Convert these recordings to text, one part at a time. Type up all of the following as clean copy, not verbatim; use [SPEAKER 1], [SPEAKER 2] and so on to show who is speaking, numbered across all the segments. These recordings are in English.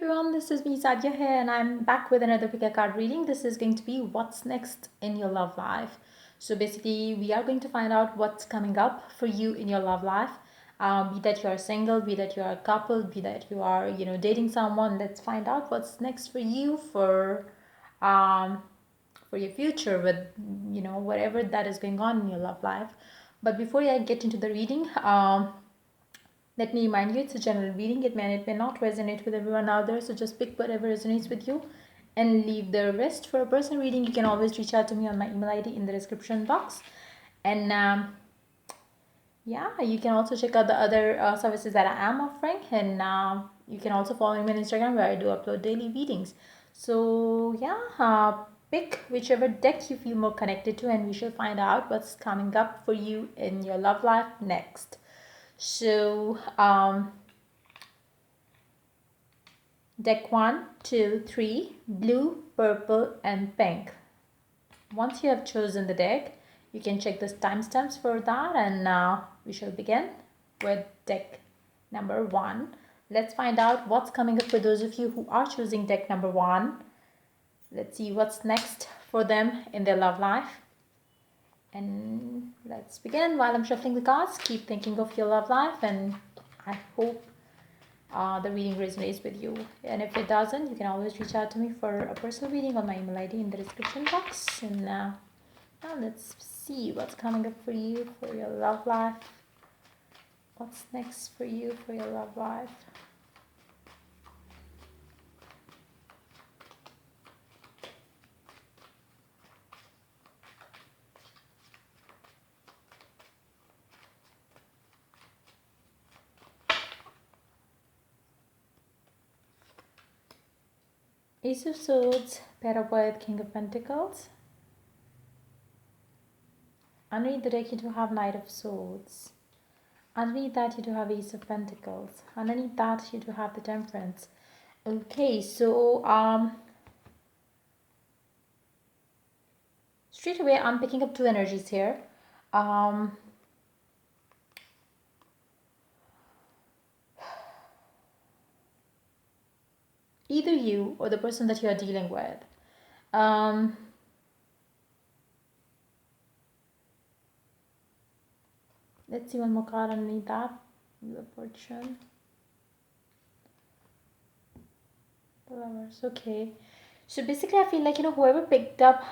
[SPEAKER 1] everyone, this is me Sadia here, and I'm back with another pick a card reading. This is going to be what's next in your love life. So basically, we are going to find out what's coming up for you in your love life. Be that you are single, be that you are a couple, be that you are dating someone. Let's find out what's next for you um, for your future with whatever that is going on in your love life. But before I get into the reading, let me remind you, it's a general reading. It may not resonate with everyone out there, so just pick whatever resonates with you and leave the rest. For a personal reading, you can always reach out to me on my email ID in the description box. And yeah, you can also check out the other services that I am offering. And you can also follow me on Instagram where I do upload daily readings. So yeah, pick whichever deck you feel more connected to, and we shall find out what's coming up for you in your love life next. So deck 1, 2, 3, blue, purple, and pink. Once you have chosen the deck, you can check the timestamps for that, and now we shall begin with deck number 1. Let's find out what's coming up for those of you who are choosing deck number 1. Let's see what's next for them in their love life. And let's begin. While I'm shuffling the cards, keep thinking of your love life, and I hope the reading resonates with you. And if it doesn't, you can always reach out to me for a personal reading on my email ID in the description box. And now let's see what's coming up for you for your love life. What's next for you for your love life? Ace of Swords paired up with King of Pentacles. Underneath the deck, you do have Knight of Swords. Underneath that, you do have Ace of Pentacles. Underneath that, you do have the Temperance. Okay, so straight away, I'm picking up two energies here. Either you or the person that you are dealing with. Let's see one more card underneath that. The Fortune. The Lovers. Okay. So basically, I feel like, whoever picked up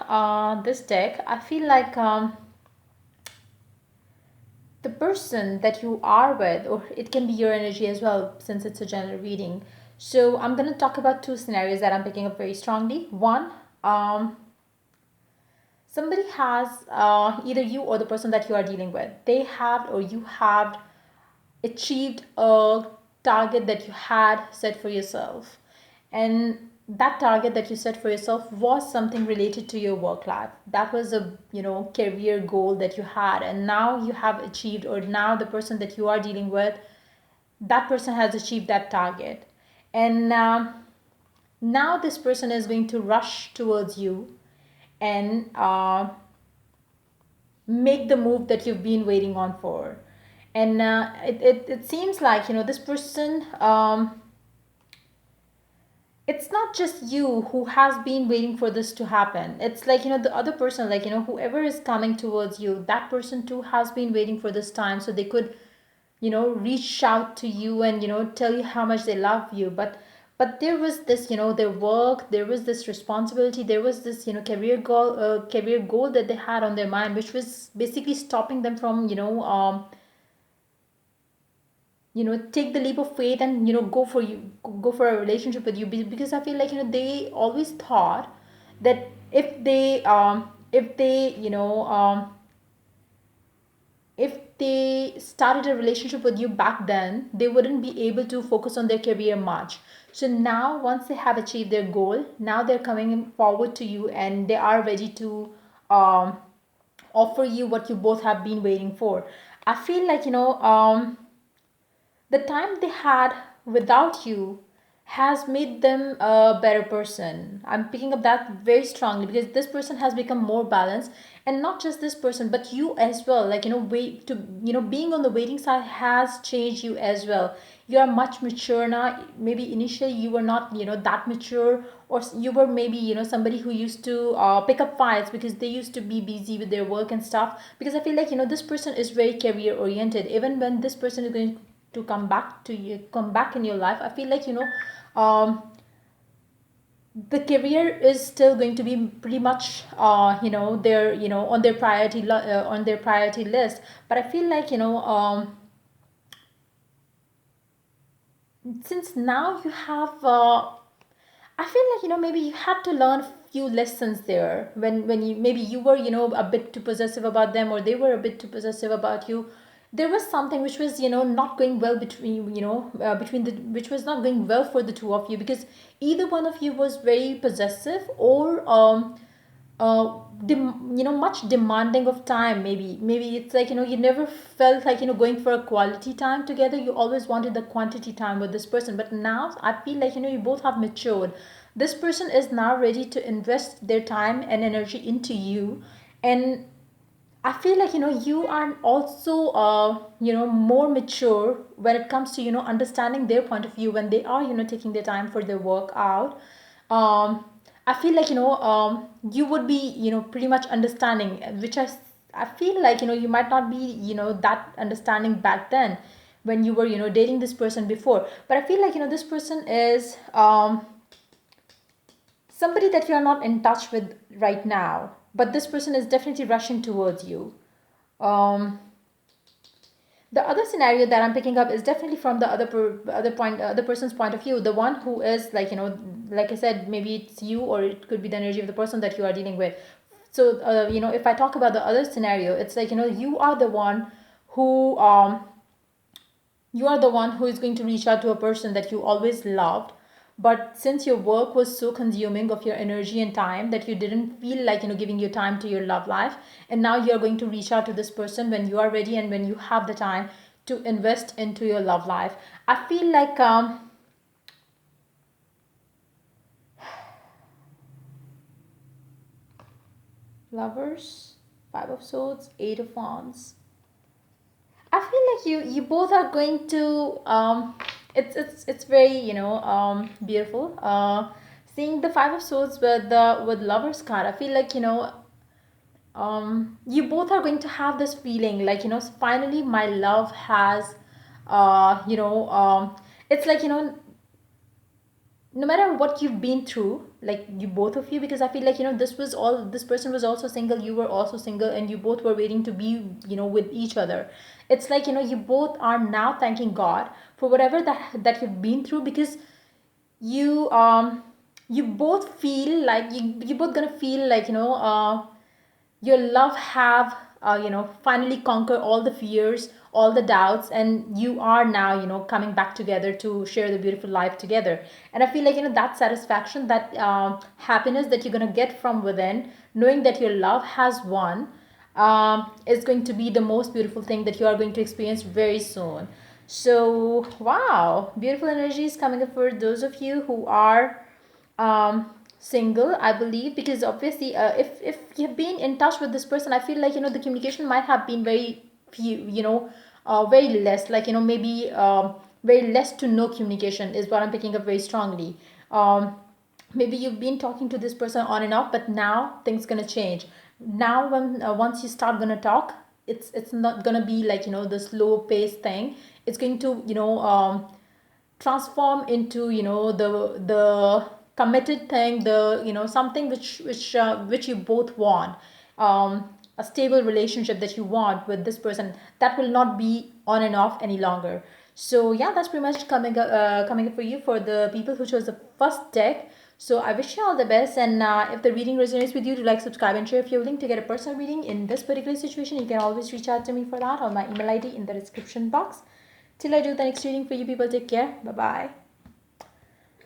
[SPEAKER 1] this deck, I feel like the person that you are with, or it can be your energy as well, since it's a general reading. So I'm going to talk about two scenarios that I'm picking up very strongly. One, somebody has either you or the person that you are dealing with, they have or you have achieved a target that you had set for yourself, and that target that you set for yourself was something related to your work life. That was a career goal that you had, and now you have achieved, or now the person that you are dealing with, that person has achieved that target. And now this person is going to rush towards you and make the move that you've been waiting on for. And it seems like this person, it's not just you who has been waiting for this to happen. It's like the other person, like whoever is coming towards you, that person too has been waiting for this time, so they could reach out to you and tell you how much they love you. But there was this, their work, there was this responsibility, there was this career goal that they had on their mind, which was basically stopping them from take the leap of faith and go for a relationship with you. Because I feel like they always thought that if they started a relationship with you back then, they wouldn't be able to focus on their career much. So now, once they have achieved their goal, now they're coming forward to you and they are ready to offer you what you both have been waiting for. I feel like the time they had without you has made them a better person. I'm picking up that very strongly, because this person has become more balanced, and not just this person but you as well. Like wait to being on the waiting side has changed you as well. you are much mature now. Maybe initially you were not, that mature, or you were maybe, somebody who used to pick up fights because they used to be busy with their work and stuff. Because I feel like, this person is very career oriented. Even when this person is going to come back in your life, I feel like, the career is still going to be pretty much their, on their on their priority list. But I feel like, since now you have I feel like, maybe you had to learn few lessons there, when you, maybe you were, a bit too possessive about them, or they were a bit too possessive about you. There was something which was, not going well between, between the which was not going well for the two of you, because either one of you was very possessive, or much demanding of time. Maybe it's like, you never felt like, going for a quality time together. You always wanted the quantity time with this person. But now I feel like, you both have matured. This person is now ready to invest their time and energy into you. And I feel like, you are also more mature when it comes to, understanding their point of view when they are, taking their time for their work out. I feel like, you would be, pretty much understanding, which I feel like, you might not be, that understanding back then when you were, dating this person before. But I feel like, this person is somebody that you are not in touch with right now, but this person is definitely rushing towards you. um the other scenario that I'm picking up is definitely from the other person's point of view, the one who is like, like I said, maybe it's you, or it could be the energy of the person that you are dealing with. So if I talk about the other scenario, it's like, you are the one who is going to reach out to a person that you always loved. But since your work was so consuming of your energy and time that you didn't feel like, giving your time to your love life, and now you're going to reach out to this person when you are ready and when you have the time to invest into your love life. I feel like lovers, five of swords, eight of wands. I feel like you both are going to it's very, beautiful. Seeing the five of swords with the with lovers card, I feel like, you both are going to have this feeling like, finally my love has it's like, no matter what you've been through, like you both of you, because I feel like, this person was also single, you were also single, and you both were waiting to be, with each other. It's like, you both are now thanking God for whatever that you've been through, because you you both feel like you both gonna feel like, your love have finally conquer all the fears, all the doubts, and you are now, coming back together to share the beautiful life together. And I feel like, that satisfaction, that happiness that you're going to get from within, knowing that your love has won, is going to be the most beautiful thing that you are going to experience very soon. So wow, beautiful energy is coming up for those of you who are single, I believe, because obviously, if you've been in touch with this person, I feel like, the communication might have been very few, very less, like, maybe very less to no communication is what I'm picking up very strongly. Maybe you've been talking to this person on and off, but now things gonna change. Now when once you start gonna talk, it's not gonna be like, the slow paced thing. It's going to, transform into, the committed thing, the, something which you both want, a stable relationship that you want with this person, that will not be on and off any longer. So yeah, that's pretty much coming up for you, for the people who chose the first deck. So I wish you all the best, and if the reading resonates with you, do like, subscribe, and share. If you're willing to get a personal reading in this particular situation, you can always reach out to me for that on my email ID in the description box. Till I do the next reading for you people, take care. Bye bye.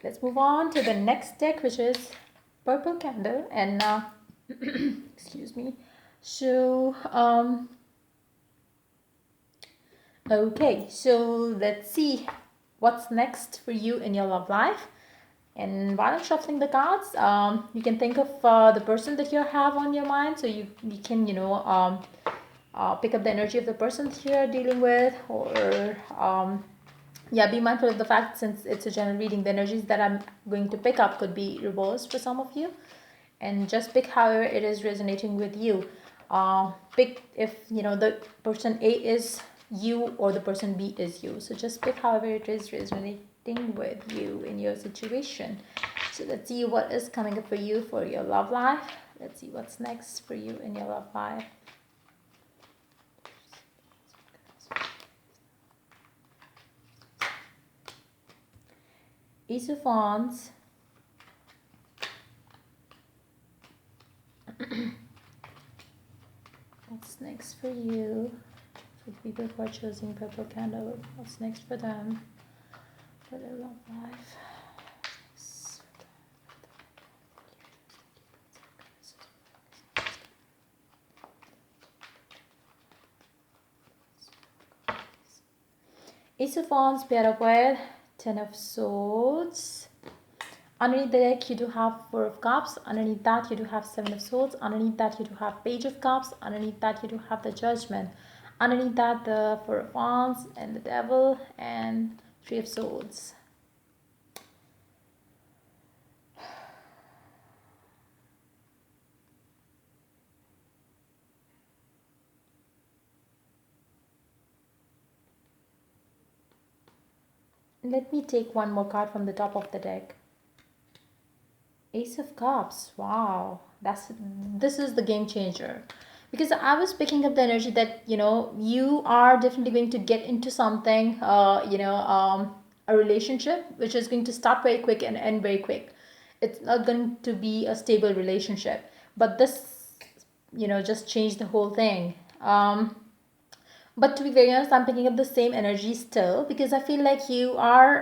[SPEAKER 1] Let's move on to the next deck, which is Purple Candle. And excuse me. So, okay, so let's see what's next for you in your love life. And while I'm shuffling the cards, you can think of the person that you have on your mind. So you can, pick up the energy of the person that you're dealing with, or yeah, be mindful of the fact, since it's a general reading, the energies that I'm going to pick up could be reversed for some of you, and just pick however it is resonating with you. Pick if the person A is you or the person B is you. So just pick however it is resonating with you in your situation. So let's see what is coming up for you for your love life. Let's see what's next for you in your love life. Ace of Wands. What's next for you? For people who are choosing purple candle, what's next for them? For their love life. Ace of Wands paired up with Ten of Swords. Underneath the deck, you do have Four of Cups. Underneath that, you do have Seven of Swords. Underneath that, you do have Page of Cups. Underneath that, you do have the Judgment. Underneath that, the Four of Wands and the Devil and Three of Swords. Let me take one more card from the top of the deck. Ace of Cups. Wow, this is the game changer, because I was picking up the energy that you are definitely going to get into something, a relationship which is going to start very quick and end very quick. It's not going to be a stable relationship, but this just changed the whole thing. But to be very honest, I'm picking up the same energy still, because I feel like you are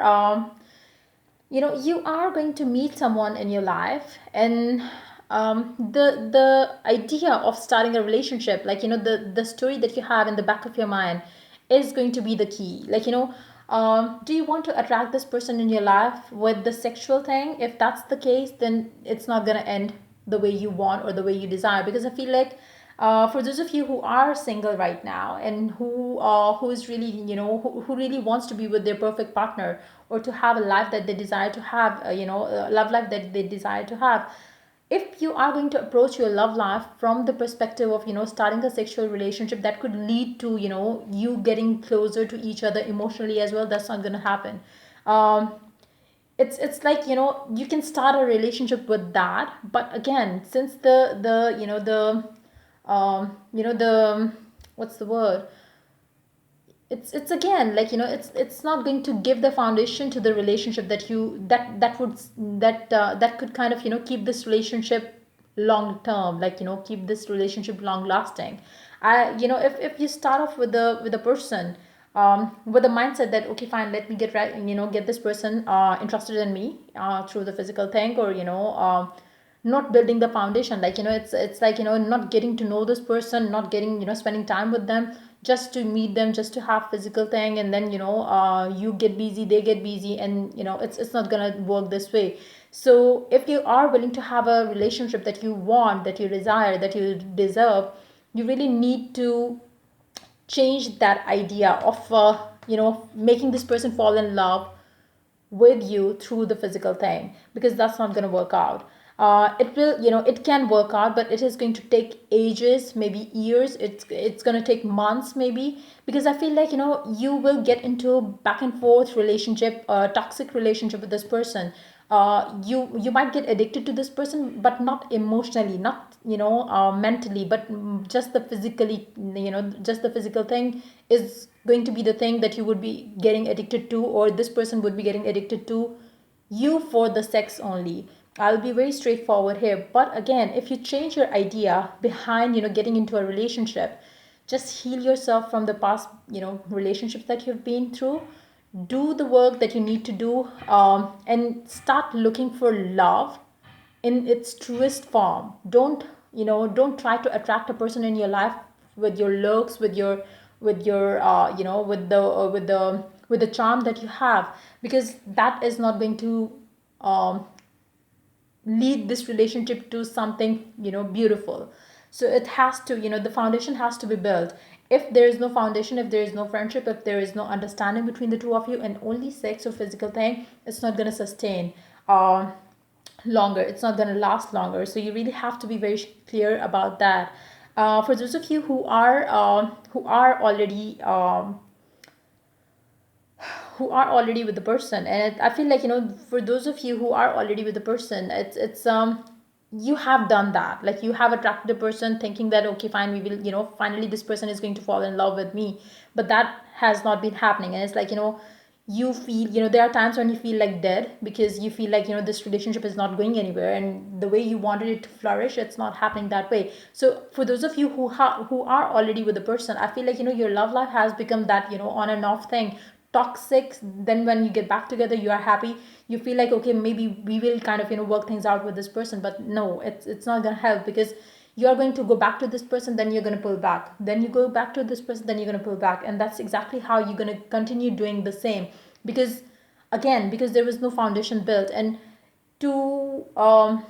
[SPEAKER 1] going to meet someone in your life, and the idea of starting a relationship, like the story that you have in the back of your mind is going to be the key. Like do you want to attract this person in your life with the sexual thing? If that's the case, then it's not going to end the way you want or the way you desire, because I feel like for those of you who are single right now, and who is really who really wants to be with their perfect partner, or to have a life that they desire to have, a love life that they desire to have, if you are going to approach your love life from the perspective of starting a sexual relationship that could lead to you getting closer to each other emotionally as well, that's not going to happen. um, it's like you can start a relationship with that, but again, since the the what's the word, it's again like it's not going to give the foundation to the relationship that that would that could kind of keep this relationship long term, like keep this relationship long lasting. If you start off with the person with the mindset that okay, fine, let me get right, get this person interested in me through the physical thing, or not building the foundation, like it's like not getting to know this person, not getting spending time with them, just to meet them, just to have physical thing, and then you get busy, they get busy, and it's not gonna work this way. So if you are willing to have a relationship that you want, that you desire, that you deserve, you really need to change that idea of making this person fall in love with you through the physical thing, because that's not going to work out. It will, it can work out, but it is going to take ages, maybe years. It's going to take months maybe, because I feel like you will get into back and forth relationship, toxic relationship with this person. You might get addicted to this person, but not emotionally, not mentally, but just the physically, just the physical thing is going to be the thing that you would be getting addicted to, or this person would be getting addicted to you for the sex only. I'll be very straightforward here, but again, if you change your idea behind getting into a relationship, just heal yourself from the past relationships that you've been through, do the work that you need to do, and start looking for love in its truest form. Don't try to attract a person in your life with your looks, with your with the charm that you have, because that is not going to um, lead this relationship to something beautiful. So it has to, the foundation has to be built. if there is no foundation, if there is no friendship, if there is no understanding between the two of you, and only sex or physical thing, it's not going to sustain longer, it's not going to last longer. So you really have to be very clear about that. For those of you who are already with the person, and I feel like, for those of you who are already with the person, it's you have done that. Like, you have attracted the person thinking that, okay, fine, we will, finally this person is going to fall in love with me. But that has not been happening, and it's like, you feel, there are times when you feel like dead, because you feel like, this relationship is not going anywhere, and the way you wanted it to flourish, it's not happening that way. So for those of you who are already with the person, I feel like, your love life has become that, on and off thing, toxic. Then when you get back together, you are happy, you feel like, okay, maybe we will kind of, work things out with this person. But no, it's not going to help, because you are going to go back to this person, then you're going to pull back, then you go back to this person, then you're going to pull back, and that's exactly how you're going to continue doing the same. Because, again, because there was no foundation built. And to I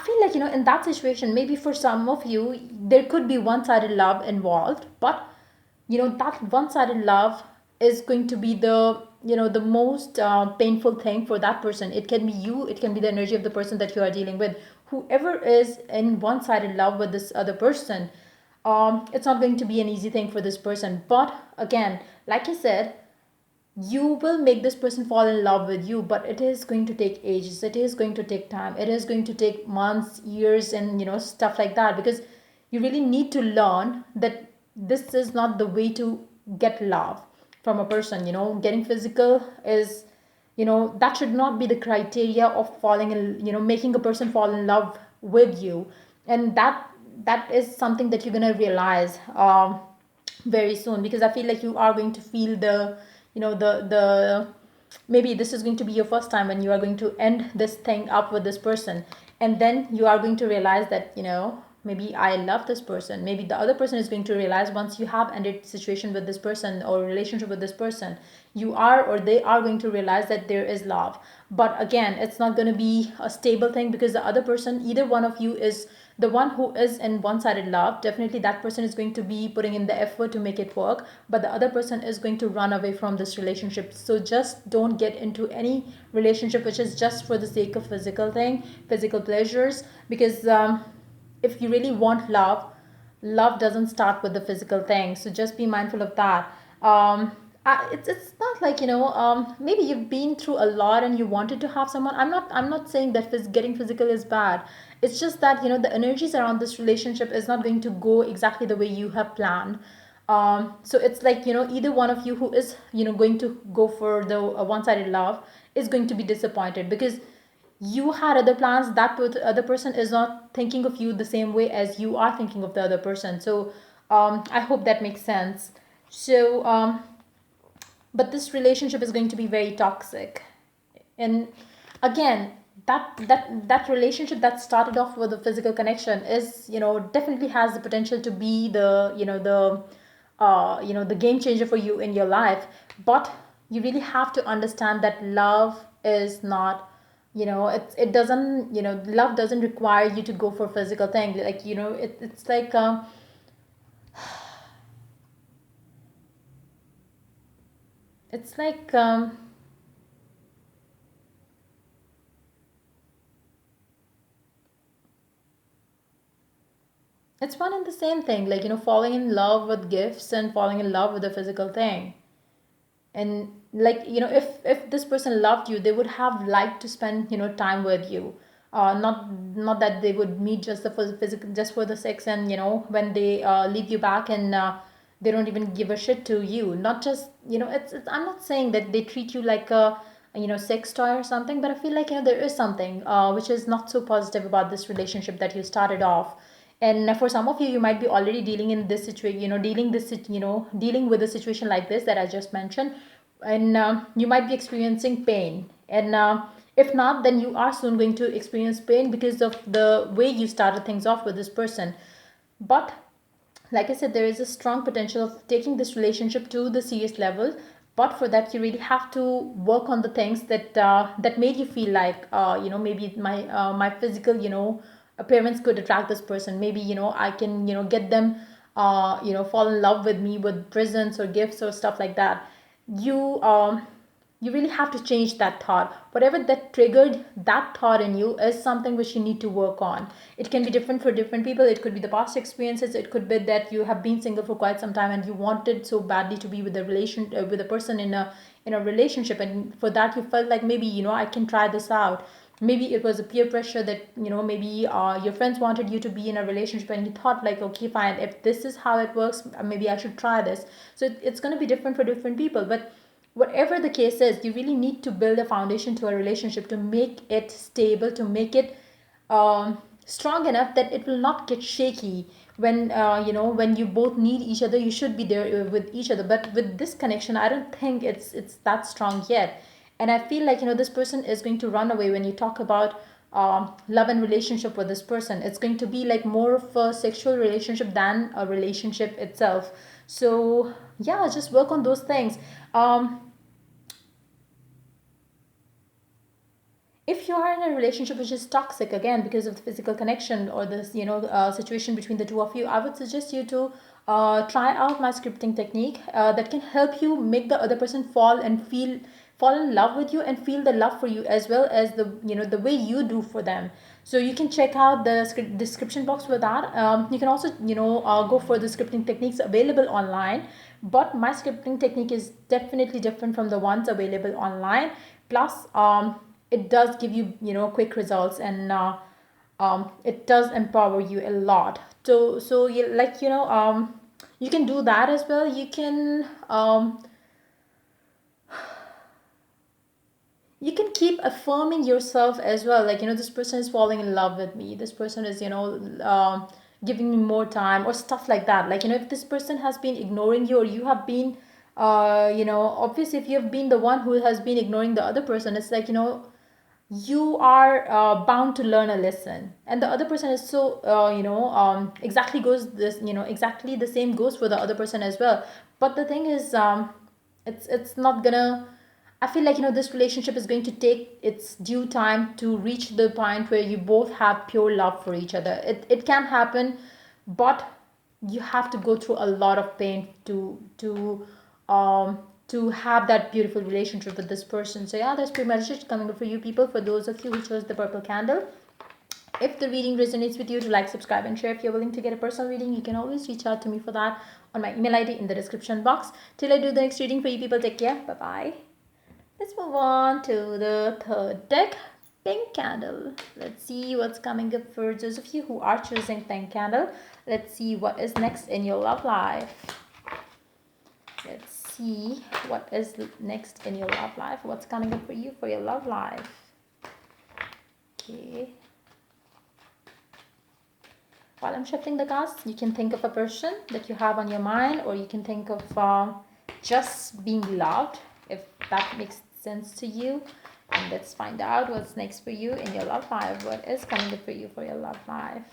[SPEAKER 1] feel like, in that situation, maybe for some of you there could be one-sided love involved. But that one-sided love is going to be the most painful thing for that person. It can be you, it can be the energy of the person that you are dealing with. Whoever is in one-sided love with this other person, it's not going to be an easy thing for this person. But again, like I said, you will make this person fall in love with you, but it is going to take ages, it is going to take time, it is going to take months, years, and stuff like that. Because you really need to learn that this is not the way to get love from a person. Getting physical is, that should not be the criteria of falling in, making a person fall in love with you. And that is something that you're going to realize very soon. Because I feel like you are going to feel the maybe this is going to be your first time when you are going to end this thing up with this person. And then you are going to realize that, maybe I love this person. Maybe the other person is going to realize, once you have ended situation with this person or relationship with this person, you are, or they are going to realize that there is love. But again, it's not going to be a stable thing, because the other person, either one of you is the one who is in one-sided love. Definitely that person is going to be putting in the effort to make it work, but the other person is going to run away from this relationship. So just don't get into any relationship which is just for the sake of physical pleasures. Because if you really want love, love doesn't start with the physical thing. So just be mindful of that. It's not like, maybe you've been through a lot and you wanted to have someone. I'm not saying that getting physical is bad. It's just that, the energies around this relationship is not going to go exactly the way you have planned. So it's like, either one of you who is, going to go for the one-sided love is going to be disappointed, because you had other plans. That other person is not thinking of you the same way as you are thinking of the other person. So I hope that makes sense. So but this relationship is going to be very toxic. And again, that relationship that started off with a physical connection is, definitely has the potential to be the game changer for you in your life. But you really have to understand that love is not, it doesn't, love doesn't require you to go for physical thing. Like, it's like, it's like it's one and the same thing. Like, falling in love with gifts and falling in love with a physical thing. And like, if this person loved you, they would have liked to spend, time with you. Not that they would meet just for the physical, just for the sex, and when they leave you back, and they don't even give a shit to you. Not just, it's I'm not saying that they treat you like a, sex toy or something. But I feel like, there is something which is not so positive about this relationship that you started off. And for some of you, you might be already dealing in this situation, dealing with a situation like this that I just mentioned. And you might be experiencing pain. And if not, then you are soon going to experience pain because of the way you started things off with this person. But like I said, there is a strong potential of taking this relationship to the serious level. But for that, you really have to work on the things that made you feel like, maybe my physical, appearance could attract this person. Maybe, I can, get them fall in love with me with presents or gifts or stuff like that. You um you really have to change that thought. Whatever that triggered that thought in you is something which you need to work on. It can be different for different people. It could be the past experiences. It could be that you have been single for quite some time and you wanted so badly to be with a with a person in a relationship, and for that you felt like maybe I can try this out. Maybe it was a peer pressure that maybe your friends wanted you to be in a relationship and you thought like, okay, fine, if this is how it works, maybe I should try this. So it's going to be different for different people. But whatever the case is, you really need to build a foundation to a relationship to make it stable, to make it strong enough that it will not get shaky when when you both need each other. You should be there with each other. But with this connection, I don't think it's that strong yet. And I feel like this person is going to run away when you talk about love and relationship with this person. It's going to be like more of a sexual relationship than a relationship itself. So yeah, just work on those things. If you are in a relationship which is toxic, again because of the physical connection or this situation between the two of you, I would suggest you to try out my scripting technique that can help you make the other person fall in love with you and feel the love for you as well as the way you do for them. So you can check out the description box for that. You can also go for the scripting techniques available online, but my scripting technique is definitely different from the ones available online. Plus it does give you quick results, and it does empower you a lot. So you like you can do that as well. You can keep affirming yourself as well, like this person is falling in love with me, this person is giving me more time or stuff like that. Like if this person has been ignoring you, or you have been obviously if you have been the one who has been ignoring the other person, it's like you are bound to learn a lesson, and the other person is so exactly goes this exactly the same goes for the other person as well. But the thing is, it's not gonna, I feel like this relationship is going to take its due time to reach the point where you both have pure love for each other. It can happen, but you have to go through a lot of pain to have that beautiful relationship with this person. So yeah, that's pretty much it coming up for you people. For those of you who chose the purple candle, if the reading resonates with you, to like, subscribe, and share. If you're willing to get a personal reading, you can always reach out to me for that on my email ID in the description box. Till I do the next reading for you people, take care. Bye bye. Let's move on to the third deck, pink candle. Let's see what's coming up for those of you who are choosing pink candle. Let's see what is next in your love life. Let's see what is next in your love life. What's coming up for you for your love life. Okay. While I'm shifting the cards, you can think of a person that you have on your mind, or you can think of just being loved, if that makes sense to you. And let's find out what's next for you in your love life. What is coming up for you for your love life?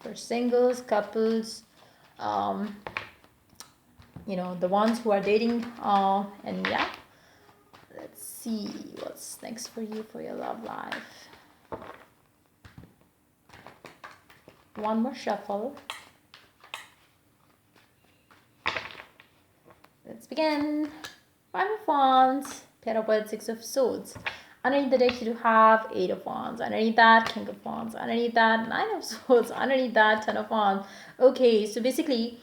[SPEAKER 1] For singles, couples, the ones who are dating, and yeah, let's see what's next for you for your love life. One more shuffle. Let's begin. Five of Wands, Pair of Words, Six of Swords. Underneath the deck, you do have Eight of Wands. Underneath that, King of Wands. Underneath that, Nine of Swords. Underneath that, Ten of Wands. Okay, so basically,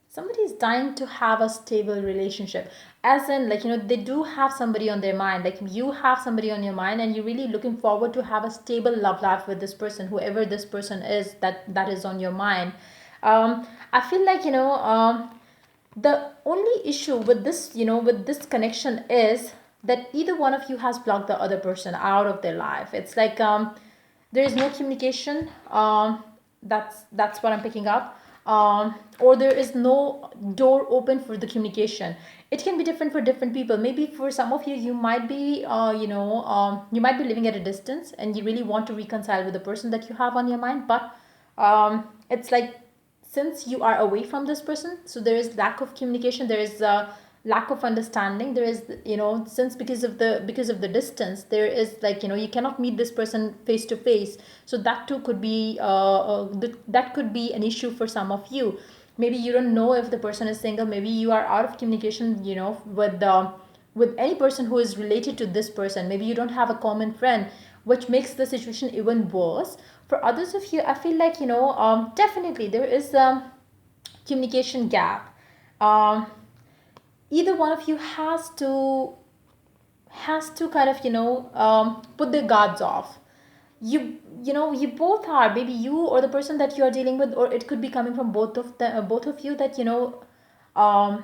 [SPEAKER 1] somebody is dying to have a stable relationship, as in like they do have somebody on their mind. Like you have somebody on your mind and you're really looking forward to have a stable love life with this person, whoever this person is that is on your mind. I feel like the only issue with this with this connection is that either one of you has blocked the other person out of their life. It's like there is no communication. That's what I'm picking up. Or there is no door open for the communication. It can be different for different people. Maybe for some of you, you might be you might be living at a distance and you really want to reconcile with the person that you have on your mind, but it's like, since you are away from this person, so there is lack of communication. There is lack of understanding. There is, since because of the distance, there is, like, you cannot meet this person face to face. So that too could be that could be an issue for some of you. Maybe you don't know if the person is single. Maybe you are out of communication, with any person who is related to this person. Maybe you don't have a common friend, which makes the situation even worse. For others of you, I feel like, definitely there is a communication gap. um, Either one of you has to kind of, put the guards off. You both are, maybe you or the person that you are dealing with, or it could be coming from both of you, that, um,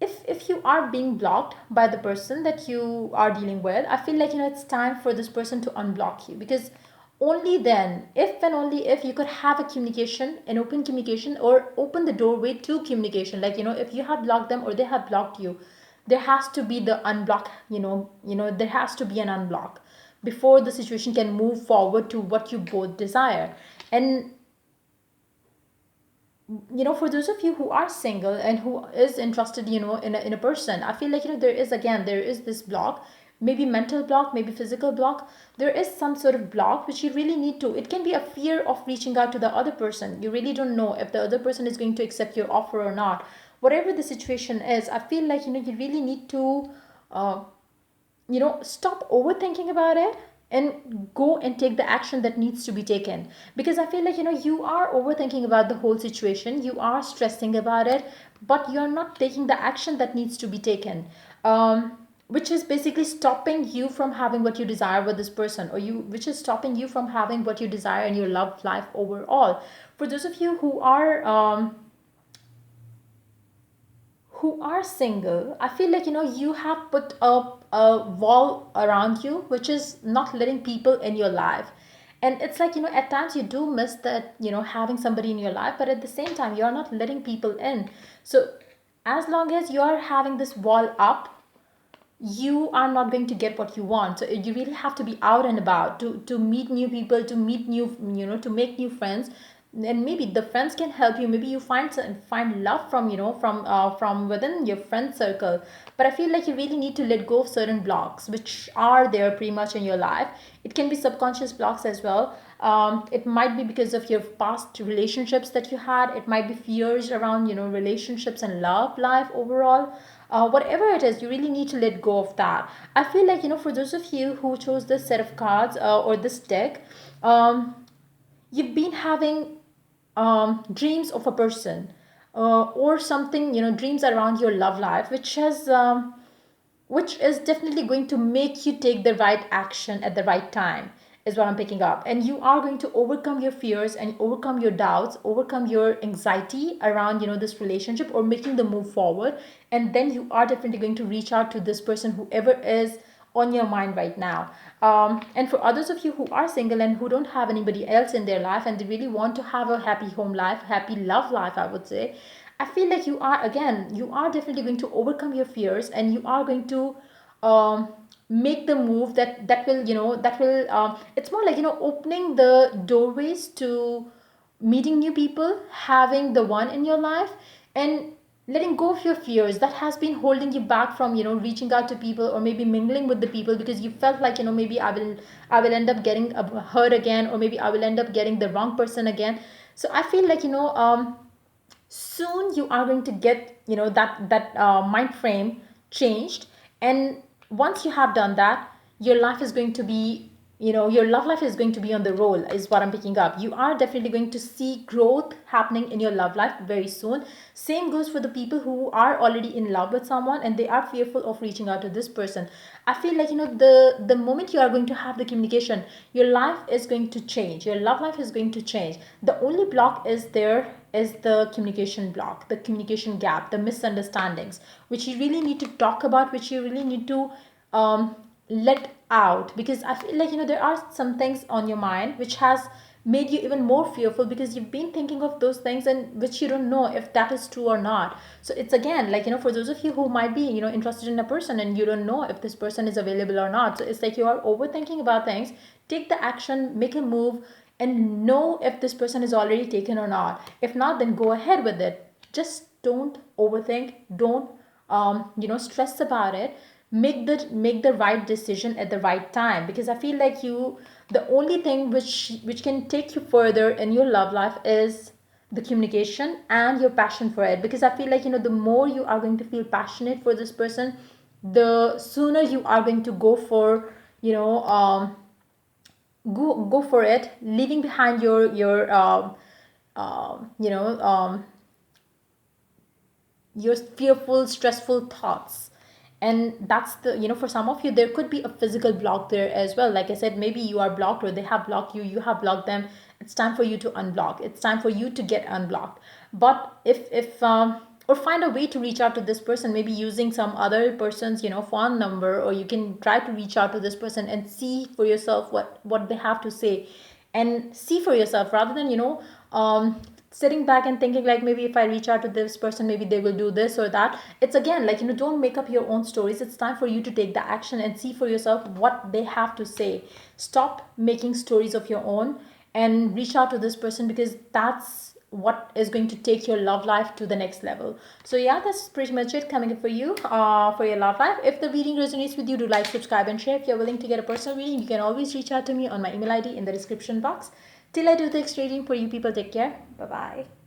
[SPEAKER 1] if you are being blocked by the person that you are dealing with, I feel like, it's time for this person to unblock you. Because only then, if and only if you could have a communication, an open communication, or open the doorway to communication. Like, if you have blocked them or they have blocked you, there has to be the unblock. There has to be an unblock before the situation can move forward to what you both desire. And, for those of you who are single and who is interested, in a person, I feel like, there is this block. Maybe mental block, maybe physical block. There is some sort of block which you really need to, it can be a fear of reaching out to the other person. You really don't know if the other person is going to accept your offer or not. Whatever the situation is, I feel like, you really need to, uh, stop overthinking about it and go and take the action that needs to be taken. Because I feel like, you are overthinking about the whole situation, you are stressing about it, but you're not taking the action that needs to be taken. Which is basically stopping you from having what you desire with this person, or which is stopping you from having what you desire in your love life overall. For those of you who are single, I feel like, you have put up a wall around you, which is not letting people in your life. And it's like, at times you do miss that, having somebody in your life, but at the same time, you're not letting people in. So as long as you're having this wall up, you are not going to get what you want. So you really have to be out and about to meet new people, to meet new, to make new friends. And maybe the friends can help you. Maybe you find love from, from within your friend circle. But I feel like you really need to let go of certain blocks which are there pretty much in your life. It can be subconscious blocks as well. It might be because of your past relationships that you had. It might be fears around, relationships and love life overall. Whatever it is, you really need to let go of that. I feel like, for those of you who chose this set of cards, or this deck, you've been having dreams of a person, or something, dreams around your love life, which is definitely going to make you take the right action at the right time, is what I'm picking up. And you are going to overcome your fears and overcome your doubts, overcome your anxiety around, this relationship, or making the move forward. And then you are definitely going to reach out to this person, whoever is on your mind right now. And for others of you who are single and who don't have anybody else in their life, and they really want to have a happy home life, happy love life, I would say, I feel like you are definitely going to overcome your fears, and you are going to, make the move that will it's more like, opening the doorways to meeting new people, having the one in your life, and letting go of your fears that has been holding you back from, reaching out to people, or maybe mingling with the people, because you felt like, maybe I will end up getting hurt again, or maybe I will end up getting the wrong person again. So I feel like, soon you are going to get, that mind frame changed. And once you have done that, your life is going to be, your love life is going to be on the roll, is what I'm picking up. You are definitely going to see growth happening in your love life very soon. Same goes for the people who are already in love with someone and they are fearful of reaching out to this person. I feel like, the moment you are going to have the communication, your life is going to change, your love life is going to change. The only block is the communication block, the communication gap, the misunderstandings, which you really need to talk about, which you really need to, let out. Because I feel like, there are some things on your mind which has made you even more fearful, because you've been thinking of those things, and which you don't know if that is true or not. So it's again like, for those of you who might be, interested in a person, and you don't know if this person is available or not. So it's like you are overthinking about things. Take the action, make a move, and know if this person is already taken or not. If not, then go ahead with it. Just don't overthink. Don't stress about it. Make the right decision at the right time, because I feel like the only thing which can take you further in your love life is the communication and your passion for it. Because I feel like the more you are going to feel passionate for this person, the sooner you are going to go for you know go for it, leaving behind your fearful, stressful thoughts. And that's for some of you, there could be a physical block there as well. Like I said, maybe you are blocked, or they have blocked you, you have blocked them. It's time for you to unblock. It's time for you to get unblocked. But if or find a way to reach out to this person, maybe using some other person's phone number, or you can try to reach out to this person and see for yourself what they have to say, and see for yourself, rather than sitting back and thinking like, maybe if I reach out to this person, maybe they will do this or that. It's again like, don't make up your own stories. It's time for you to take the action and see for yourself what they have to say. Stop making stories of your own and reach out to this person, because that's what is going to take your love life to the next level. So yeah, that's pretty much it coming up for you for your love life. If the reading resonates with you, do like, subscribe, and share. If you're willing to get a personal reading, you can always reach out to me on my email ID in the description box. Till I do the next reading for you people, take care. Bye bye.